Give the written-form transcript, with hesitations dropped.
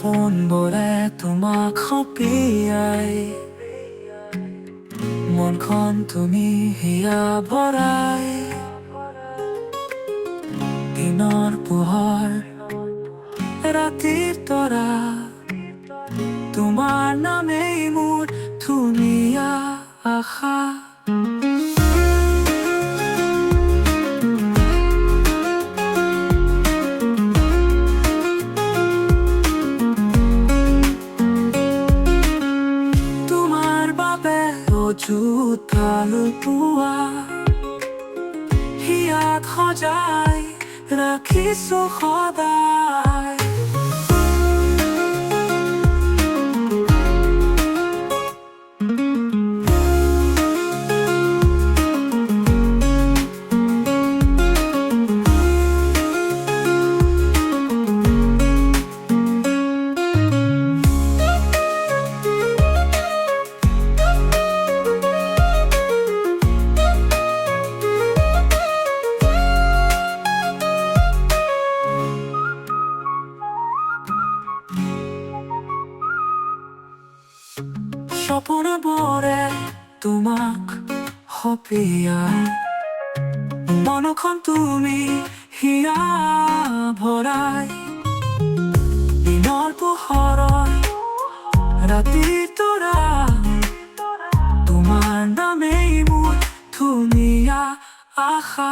সপোন বোৰে তোমাক সপিয়াই মনখন তুমি হিয়া ভৰাই দিনৰ পোহৰ ৰাতিৰ তৰা তোমাৰ নামেই মোৰ ধুনীয়া আশা ajut bhalpua hiyak সজাই ৰাখিছো সদায় সপোন বোৰে তোমাক সপিয়াই মনখন তুমি হিয়া ভৰাই দিনৰ পোহৰত ৰাতিৰ তৰা তোমাৰ নামেই মোৰ ধুনীয়া আশা